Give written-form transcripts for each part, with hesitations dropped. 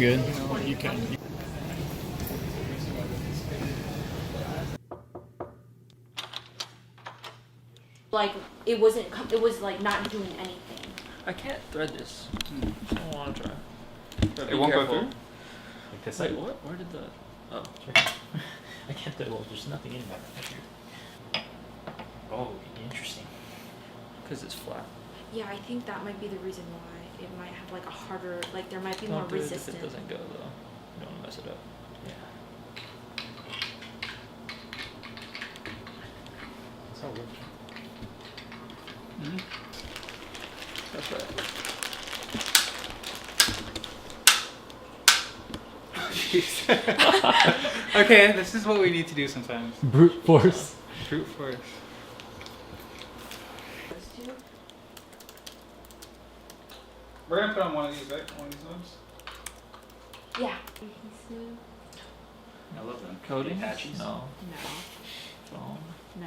good. You know, you can. Like it wasn't. It was like not doing anything. I can't thread this. I don't want to try. But It be won't go careful. through? Like this. Wait, what? Where did the? Oh. I can't do. Well, there's nothing in there. Oh, interesting. Because it's flat. Yeah, I think that might be the reason why it might have like a harder. Like there might be more Don't do it if resistance. it doesn't go though. You don't want to mess it up. Yeah. That's how it works. Mm-hmm. That's right. Okay, this is what we need to do sometimes. Brute force. Brute force. Those two? We're gonna put on one of these, right? One of these ones. Yeah. I love them. Coding? Apaches. No. No. Phone. No.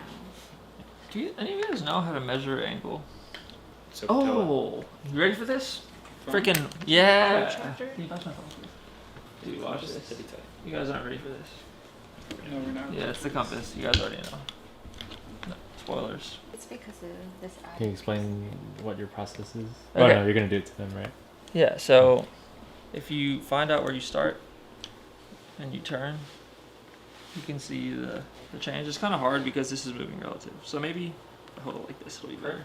Do you, any of you guys know how to measure angle? So Oh, you ready for this? Phone? Freaking yeah! Protractor? Can you pass my phone, please? Dude, watch this. You guys aren't ready for this. No, we're not. Yeah, it's the compass. You guys already know. No, spoilers. It's because of this app. Can you explain what your process is? Okay. Oh no, you're gonna do it to them, right? Yeah, so if you find out where you start and you turn, you can see the change. It's kind of hard because this is moving relative. So maybe hold it like this, it'll be better.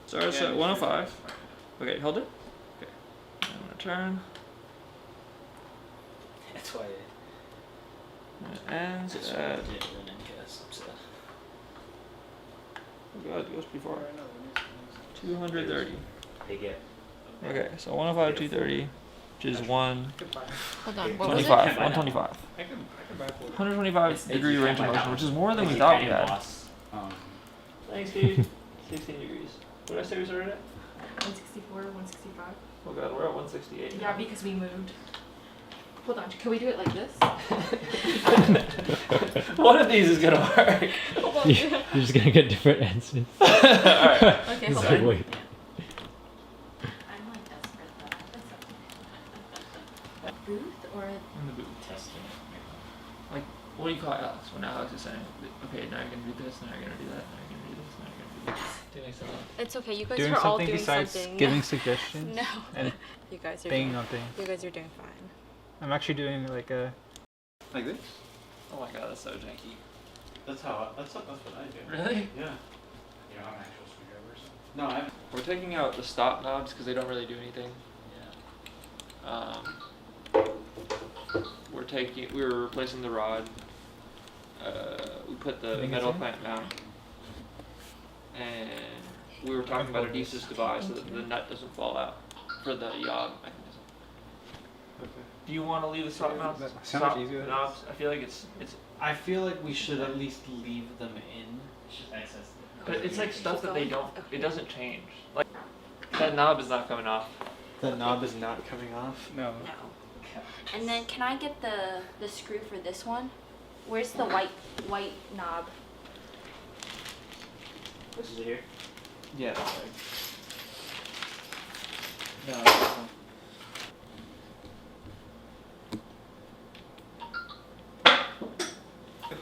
So it's at 105. Okay, hold it. Okay. I'm gonna turn. That's why And it ends it's at, so. oh god, it goes pretty far. 230. They get. Okay, so 105, 230, which is Hold on. What was it? 125. 125. I can buy four. 125 degree range of motion, which is more than we thought we had. Um, Thanks, dude. 16 degrees. What did I say we started at? 164, 165. Oh god, we're at 168. Yeah, because we moved. Hold on. Can we do it like this? One of these is gonna work. Hold on. You're just gonna get different answers. Alright. Okay, It's hold like, on. wait. I'm like desperate for that. Booth or In the booth. Testing. Like, what do you call Alex when Alex is saying, okay, now you're gonna do this, now you're gonna do that, now you're gonna do this, now you're gonna do this. Do you make sense? it's okay. You guys doing are all something doing besides something. giving suggestions No. and You guys are banging doing. on things. You guys are doing fine. I'm actually doing like a. Like this? Oh my god, that's so janky. That's what I do. Really? Yeah. You don't have an actual screwdriver or something? No, I. We're taking out the stop knobs because they don't really do anything. Yeah. We're replacing the rod. We put the Think it's metal in? clamp down. And we were talking about adhesive device so that the nut doesn't fall out for the yaw mechanism. Okay. Do you want to leave the stop knobs? How much easier that is? knobs? I feel like it's I feel like we should at least leave them in. but it's like stuff that they don't, it doesn't change. Like that knob is not coming off. The knob is not coming off. No. No. And then can I get the screw for this one? Where's the white knob? This is it here. Yeah. That's right. No, that's this one.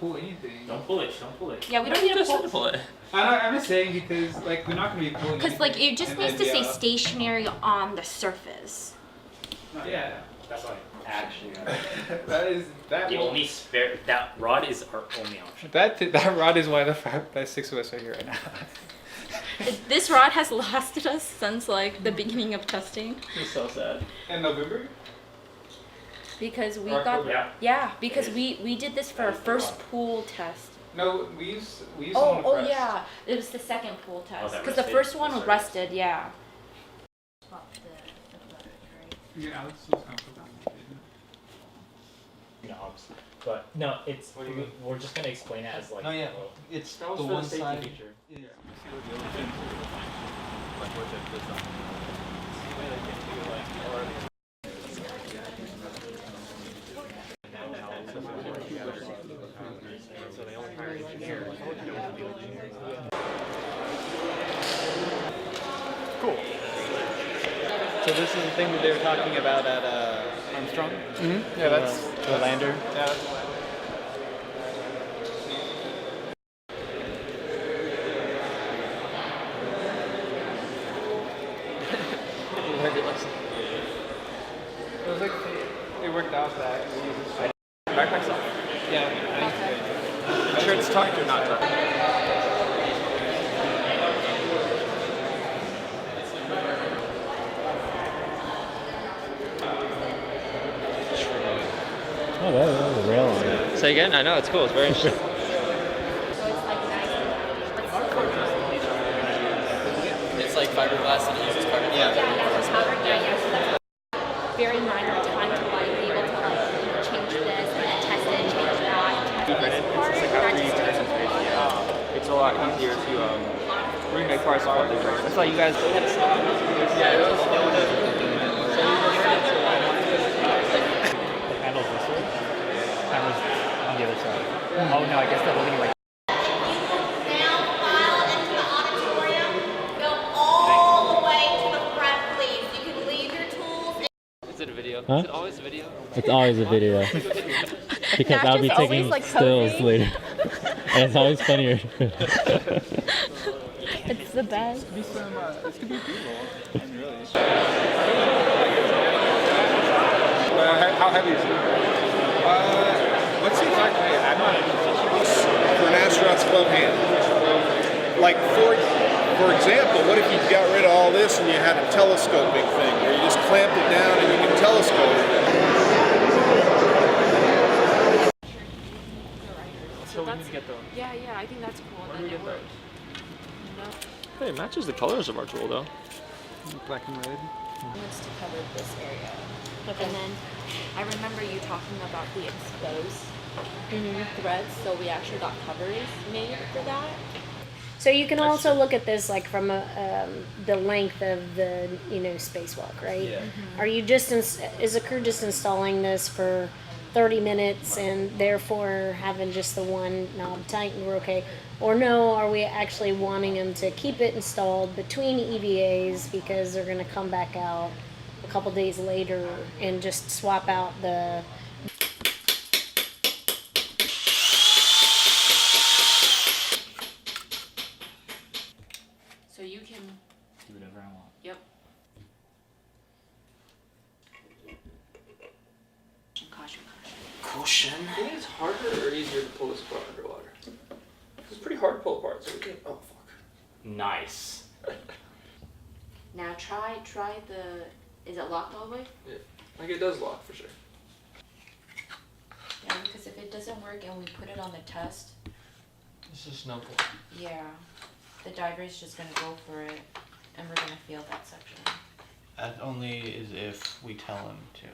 Pull anything. Don't pull it. Don't pull it. Yeah, we don't need to Just pull. it. I'm just saying because like we're not gonna be pulling. Because like it just anything. needs to And say then, stationary on the surface. Yeah. That's why I actually got it. That is that. The will- only spare that rod is our only option. That rod is why the 6 of us are here right now. This rod has lasted us since like the beginning of testing It's so sad. In November. because we October. got Yeah. because we did this for our first pool test. No, we used the Oh one with rest. yeah, it was the second pool test that because the rested? first one Sorry. rested. Yeah. Yeah, Alex was comfortable. Knobs. But no, it's we're just gonna explain it as like. No, yeah. well, It's That was the for the one safety side. feature. Is, So this is the thing that they were talking about at Armstrong. Mm-hmm. Yeah, that's The lander. yeah. That's it was like it worked out that we used this. Backpack's off. Yeah, I think so. Shirt's tucked or not tucked? Oh, that was a rail on it. Say again? I know, it's cool. It's very interesting. So it's like nice and It's like fiberglass and it uses carbon fiber. yeah, it's covered. Yeah. So that's very minor time to like be able to like change this and then test it, change that. It's a lot easier to remake parts apart. That's why you guys had to stop. The handle's this way. Camera's on the other side. Oh no, I guess they're holding it like. Now file into the auditorium. Go all the way to the front, please. You can leave your tools. Is it a video? Huh? Is it always a video? It's always a video. Because I'll be Nash is always, taking like, stills posing. later. And it's always funnier. It's the best. This could be people. Really. How heavy is it? What's the exact weight? I'm not for an astronaut's club hand. Like for example, what if you got rid of all this and you had a telescoping thing where you just clamped it down and you can telescope it? So we need to get those. Yeah, I think that's cool. Where do we Then get it works. those? Hey, it matches the colors of our tool though. Black and red. Wants to cover this area. And then I remember you talking about the exposed threads, so we actually got covers made for that. So you can also look at this like from the length of the spacewalk, right? Yeah. Are you just is the crew just installing this for 30 minutes and therefore having just the one knob tight and we're okay? Or no, are we actually wanting them to keep it installed between EVAs because they're going to come back out a couple days later and just swap out the... So you can Do whatever I want. Yep. Caution. Caution. I think it's harder or easier to pull this apart underwater. It's pretty hard to pull apart, so we can. Oh fuck. Nice. Now try the. Is it locked all the way? Yeah. Like it does lock for sure. Yeah, because if it doesn't work and we put it on the test, It's just no pull. yeah, the diver's just gonna go for it, and we're gonna feel that section. That only is if we tell him to.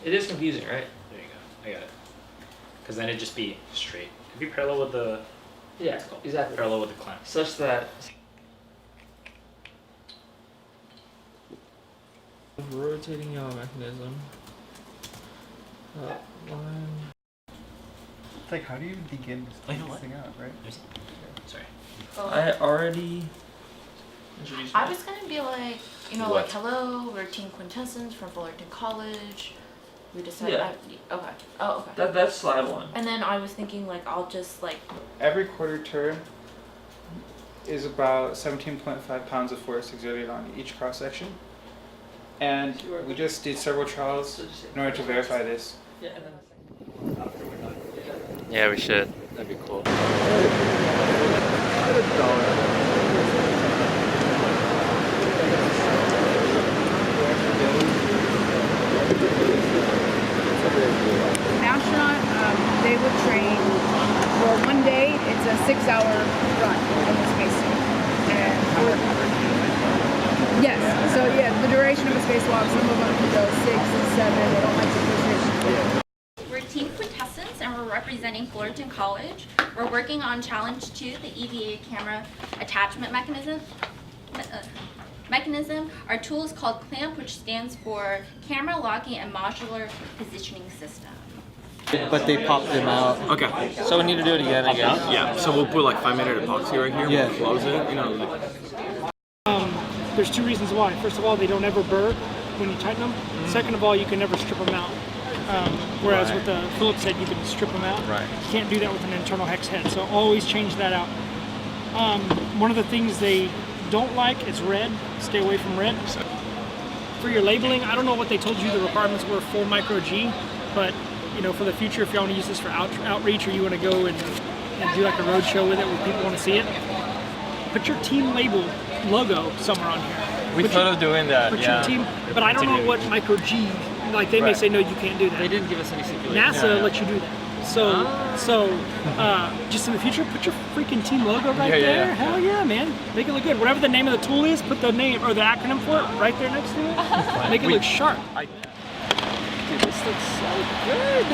It is confusing, right? There you go. I got it. Because then it'd just be straight. It'd be parallel with the Yeah, exactly. parallel with the clamp. Such that rotating yaw mechanism. Line. It's like, how do you begin to You know this what? thing out, right? Sorry. I already introduced. I was gonna be like, like, What? hello, we're Team Quintessence from Fullerton College. We decided. Yeah. Okay. Oh, okay. That's slide one. And then I was thinking like I'll just like. Every quarter turn is about 17.5 pounds of force exerted on each cross section. And we just did several trials in order to verify this. Yeah, and then Yeah, we should. That'd be cool. An astronaut, they would train for one day. It's a 6-hour run in the spacesuit. And yes, so yeah, the duration of a spacewalk, some of them could go 6 and 7. They don't like to push it. We're Team Quintessence and we're representing Fullerton College. We're working on Challenge 2, the EVA camera attachment mechanism. Our tool is called CLAMP, which stands for Camera Locking and Modular Positioning System. but they popped them out. Okay. So we need to do it again, I guess. Yeah. So we'll put like 5-minute epoxy right here. Yeah. We'll close it. You know. There's two reasons why. First of all, they don't ever burr when you tighten them. Second of all, you can never strip them out. Whereas with the Phillips head, you can strip them out. Right. You can't do that with an internal hex head. So always change that out. One of the things they don't like is red. Stay away from red. For your labeling, I don't know what they told you the requirements were for micro G, but you know, for the future, if you want to use this for outreach or you want to go and do like a road show with it where people want to see it, put your team label logo somewhere on here. We thought of doing that, Put yeah. your team, but I don't know what micro G, like they may say, no, you can't do that. They didn't give us any stipulations. NASA lets you do that. So, just in the future, put your freaking team logo right there. Yeah. Hell yeah, man. Make it look good. Whatever the name of the tool is, put the name or the acronym for it right there next to it. Make it look sharp. Dude, this looks so good.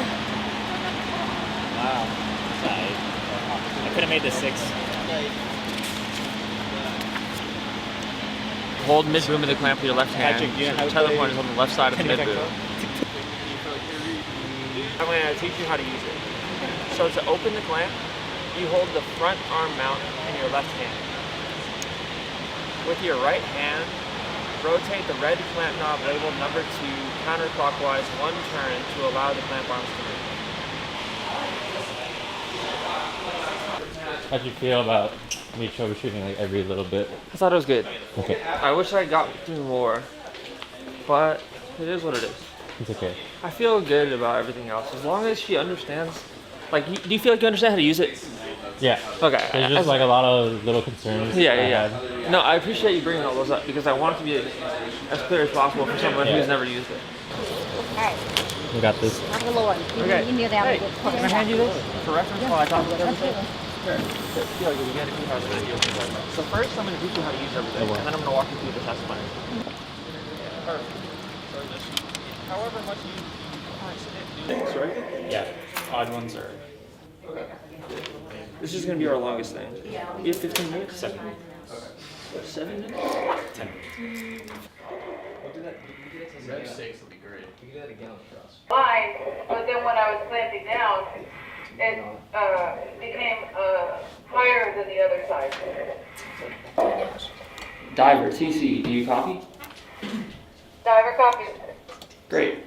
Wow. I could have made the 6. Hold mid boom of the clamp with your left hand. Patrick, do you know how to Tether play point is on the left side of the mid boom. tic-tac-toe? I'm going to teach you how to use it. So to open the clamp, you hold the front arm mount in your left hand. With your right hand, rotate the red clamp knob labeled number 2 counterclockwise 1 turn to allow the clamp arms to move. How'd you feel about me troubleshooting like every little bit? I thought it was good. Okay. I wish I got through more, but it is what it is. It's okay. I feel good about everything else. As long as she understands, like, do you feel like you understand how to use it? Yeah. Okay. There's just like a lot of little concerns. Yeah. No, I appreciate you bringing all those up because I want it to be as clear as possible for someone who's never used it. Alright. We got this. Knock the Lord. Okay. You knew that Hey, would can I hand you this for reference while I talk about everything? Sure. Yeah, you get it. So first, I'm going to teach you how to use everything, and then I'm going to walk you through the test plan. Perfect. So just however much you Thanks, right? Yeah. Odd ones are. Okay. This is going to be our longest thing. You have 15 minutes? 7 minutes. 7 minutes? 10. Rev 6 will be great. You can do that again on cross. Fine, but then when I was clamping down, it became higher than the other side. Diver, TC, do you copy? Diver copy. Great.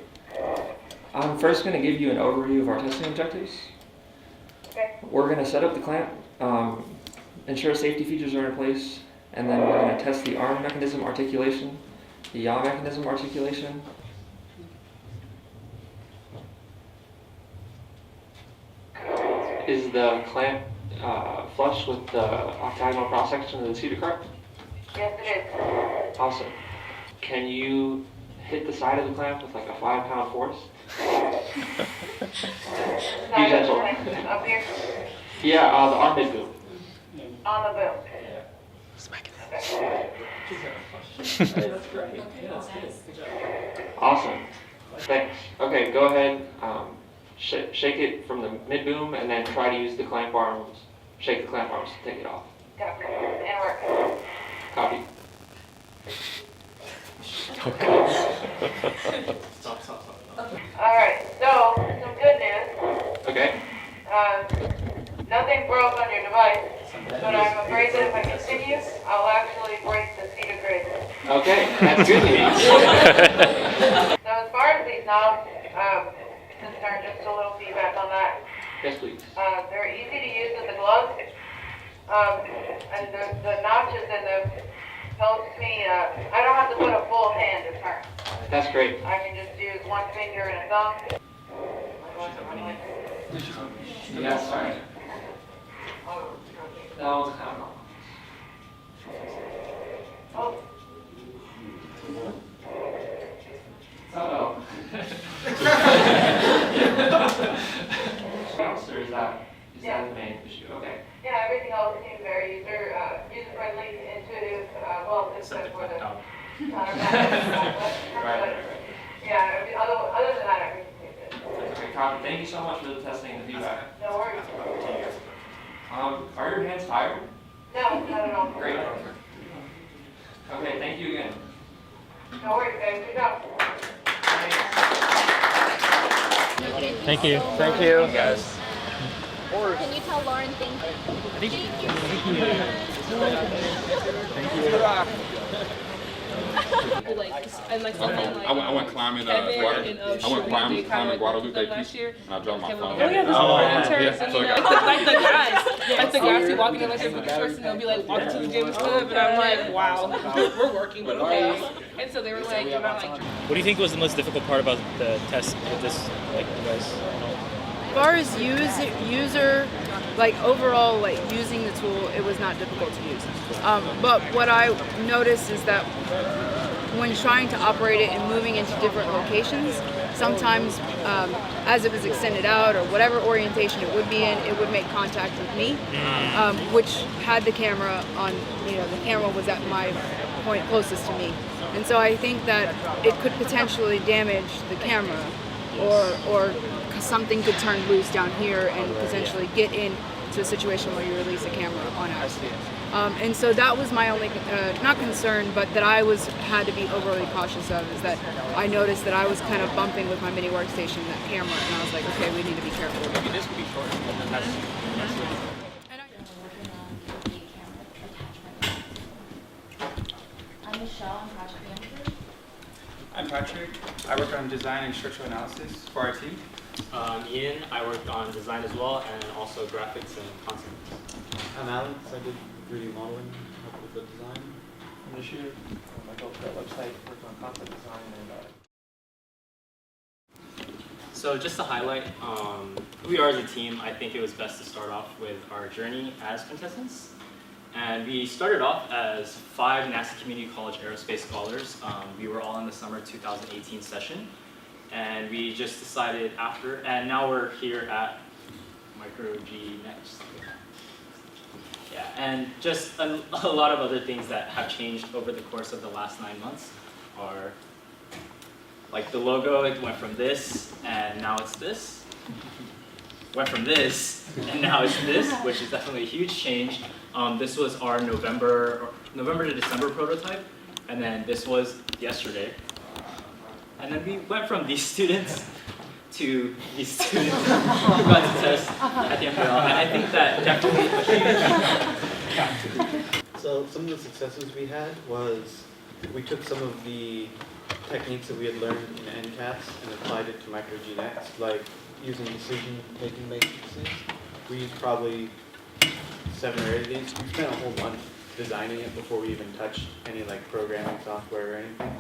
I'm first going to give you an overview of our testing objectives. Okay. We're going to set up the clamp, ensure safety features are in place, and then we're going to test the arm mechanism articulation, the yaw mechanism articulation. Is the clamp flush with the octagonal cross section of the seater cart? Yes, it is. Awesome. Can you hit the side of the clamp with like a 5-pound force? Be gentle. Up here? Yeah, the arm mid boom. On the boom. Smack it. Awesome. Thanks. Okay, go ahead. Shake it from the mid boom and then try to use the clamp arms. Shake the clamp arms to take it off. Copy. And work. Copy. Alright, so some good news. Okay. Nothing broke on your device, but I'm afraid that if I continue, I'll actually break the seated grid. Okay, that's good news. So as far as these knobs concerned, just a little feedback on that. Yes, please. They're easy to use with the gloves, and the notches in them helps me. I don't have to put a full hand to turn. That's great. I can just use one finger and a thumb. Yes, sorry. That one's kind of Oh. Uh-oh. Or is that the main issue? Okay. Yeah, everything else seems very user-friendly, intuitive, well, except for the Right. Yeah, other than that, everything seems good. Okay, copy. Thank you so much for the testing and the feedback. No worries. Are your hands tired? No, not at all. Great. Okay, thank you again. No worries, guys. Good job. Thank you. Thank you, guys. Can you tell Lauren thank I went climbing Guadalupe Peak, and I dropped my phone. Oh yeah, there's volunteers and like the guys, like the guys who walking in like their shorts and they'll be like walking to the gym and stuff, and I'm like, wow, we're working, but okay. And so they were like, you're not like. What do you think was the most difficult part about the test with this like device? As far as user, like overall, like using the tool, it was not difficult to use. But what I noticed is that when trying to operate it and moving into different locations, sometimes as it was extended out or whatever orientation it would be in, it would make contact with me, which had the camera on, the camera was at my point closest to me. And so I think that it could potentially damage the camera or something could turn loose down here and potentially get into a situation where you release a camera on accident. And so that was my only, not concern, but that I had to be overly cautious of, is that I noticed that I was kind of bumping with my mini workstation that camera, and I was like, okay, we need to be careful. Maybe this could be shorter, and then that's I'm Michelle, I'm project manager. I'm Patrick. I work on design and structural analysis for our team. Ian, I worked on design as well, and also graphics and concept. I'm Alex. I did 3D modeling, helped with the design. And this year, I built that website, worked on concept design, and So just to highlight who we are as a team, I think it was best to start off with our journey as Quintessence. And we started off as 5 NASA Community College aerospace scholars. We were all in the summer 2018 session. And we just decided after, and now we're here at Micro G Next. Yeah, and just a lot of other things that have changed over the course of the last 9 months are, like the logo, it went from this, and now it's this. Went from this, and now it's this, which is definitely a huge change. This was our November to December prototype, and then this was yesterday. And then we went from these students to these students who got to test at the MPL, and I think that definitely a huge. So some of the successes we had was we took some of the techniques that we had learned in NCATS and applied it to Micro G Next, like using decision-making matrices. We used probably 7 or 8 of these. We spent a whole month designing it before we even touched any like programming software or anything.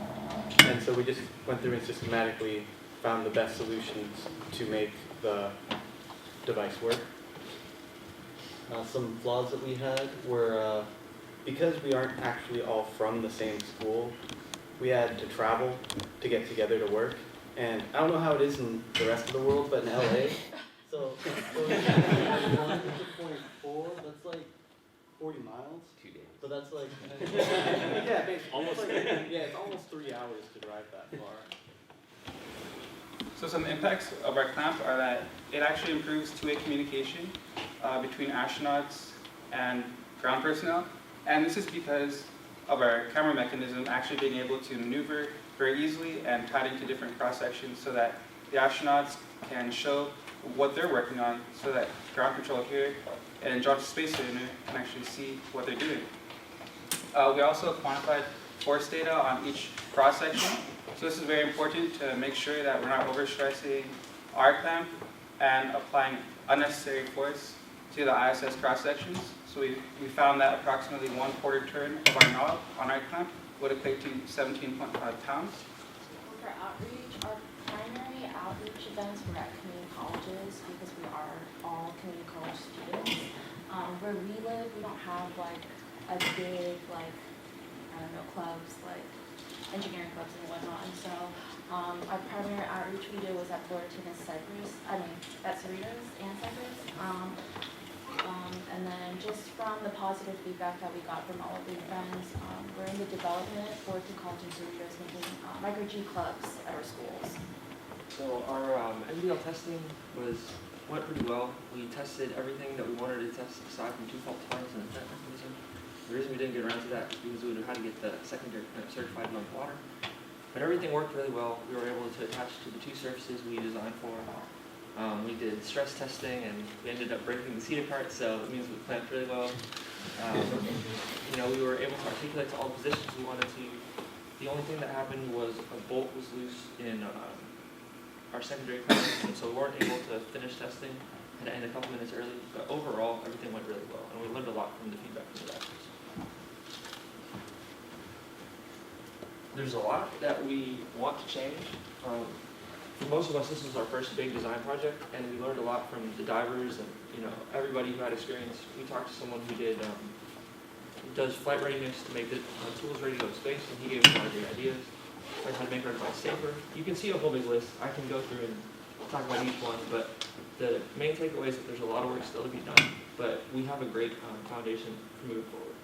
And so we just went through and systematically found the best solutions to make the device work. Some flaws that we had were because we aren't actually all from the same school, we had to travel to get together to work. And I don't know how it is in the rest of the world, but in LA, so 1 to 0.4, that's like 40 miles. 2 days. So that's like, yeah, basically. Almost. It's almost 3 hours to drive that far. So some impacts of our clamp are that it actually improves two-way communication between astronauts and ground personnel. And this is because of our camera mechanism actually being able to maneuver very easily and tied into different cross-sections so that the astronauts can show what they're working on so that ground control here and Johnson Space Center can actually see what they're doing. We also quantified force data on each cross-section. So this is very important to make sure that we're not overstressing our clamp and applying unnecessary force to the ISS cross-sections. So we found that approximately 1/4 turn of our knob on our clamp would equate to 17.5 pounds. For outreach, our primary outreach events were at community colleges because we are all community college students. Where we live, we don't have like a big clubs like engineering clubs and whatnot. And so our primary outreach we did was at Fullerton and at Cerritos and Cypress. And then just from the positive feedback that we got from all of the friends, we're in the development for Fullerton College and Cerritos making micro G clubs at our schools. So our NBL testing went pretty well. We tested everything that we wanted to test aside from 2 fault times and the vent mechanism. The reason we didn't get around to that is because we would have had to get the secondary certified in water. But everything worked really well. We were able to attach to the two surfaces we designed for. We did stress testing, and we ended up breaking the cedar part, so it means we clamped really well. We were able to articulate to all the positions we wanted to. The only thing that happened was a bolt was loose in our secondary components, and so we weren't able to finish testing and end a couple minutes early. But overall, everything went really well, and we learned a lot from the feedback from the doctors. There's a lot that we want to change. For most of us, this was our first big design project, and we learned a lot from the divers and everybody who had experience. We talked to someone who does flight readiness to make the tools ready to go to space, and he gave us a lot of great ideas. Learned how to make our device safer. You can see a whole big list. I can go through and talk about each one, but the main takeaway is that there's a lot of work still to be done, but we have a great foundation for moving forward.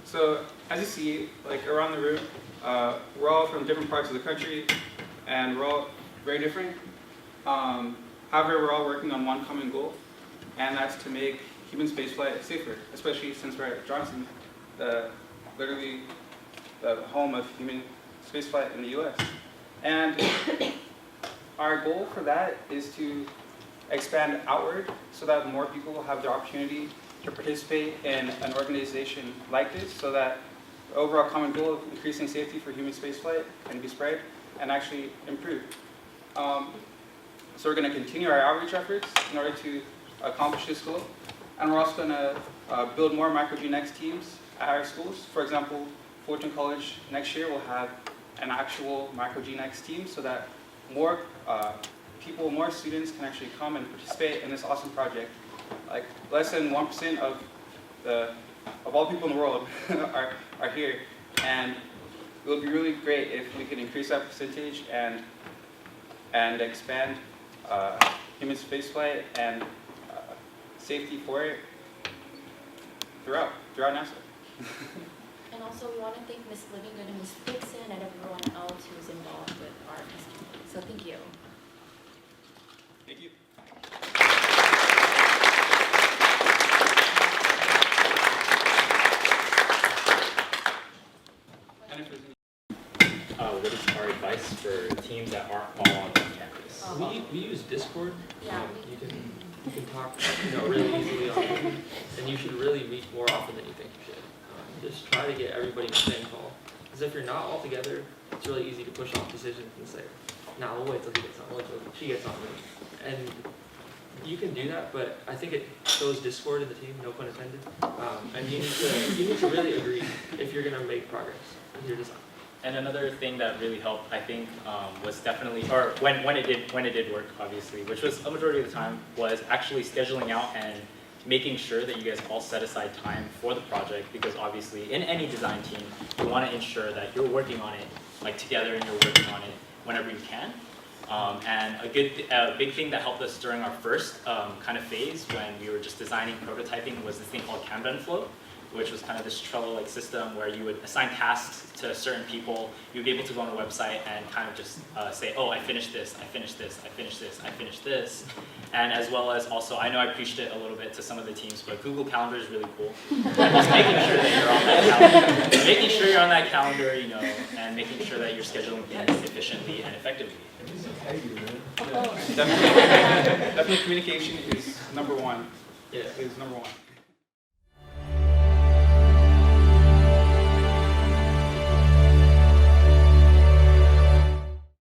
So as you see, like around the room, we're all from different parts of the country, and we're all very different. However, we're all working on one common goal, and that's to make human spaceflight safer, especially since we're at Johnson, literally the home of human spaceflight in the US. And our goal for that is to expand outward so that more people will have the opportunity to participate in an organization like this, so that the overall common goal of increasing safety for human spaceflight can be spread and actually improved. So we're going to continue our outreach efforts in order to accomplish this goal. And we're also going to build more MicroGNX teams at our schools. For example, Fullerton College next year will have an actual MicroGNX team, so that more people, more students can actually come and participate in this awesome project. Like less than 1% of all people in the world are here, and it would be really great if we could increase that percentage and expand human spaceflight and safety for it throughout NASA. And also we want to thank Ms. Livingood and Ms. Dixon and everyone else who's involved with our testimony. So thank you. Thank you. What is our advice for teams that aren't all on campus? We use Discord. Yeah. You can talk really easily on it, and you should really meet more often than you think you should. Just try to get everybody in the same call. Because if you're not all together, it's really easy to push off decisions and say, "Nah, we'll wait till he gets on. We'll wait till she gets on." And you can do that, but I think it shows discord in the team, no pun intended. And you need to really agree if you're going to make progress with your design. And another thing that really helped, I think, was definitely, or when it did work, obviously, which was a majority of the time, was actually scheduling out and making sure that you guys all set aside time for the project, because obviously in any design team, you want to ensure that you're working on it like together and you're working on it whenever you can. And a big thing that helped us during our first kind of phase when we were just designing prototyping was this thing called Kanban flow, which was kind of this Trello-like system where you would assign tasks to certain people. You'd be able to go on a website and kind of just say, oh, I finished this, I finished this, I finished this, I finished this. And as well as also, I know I preached it a little bit to some of the teams, but Google Calendar is really cool. And just making sure that you're on that calendar, making sure you're on that calendar, and making sure that you're scheduling things efficiently and effectively. Definitely communication is number one. Yeah. Is number one.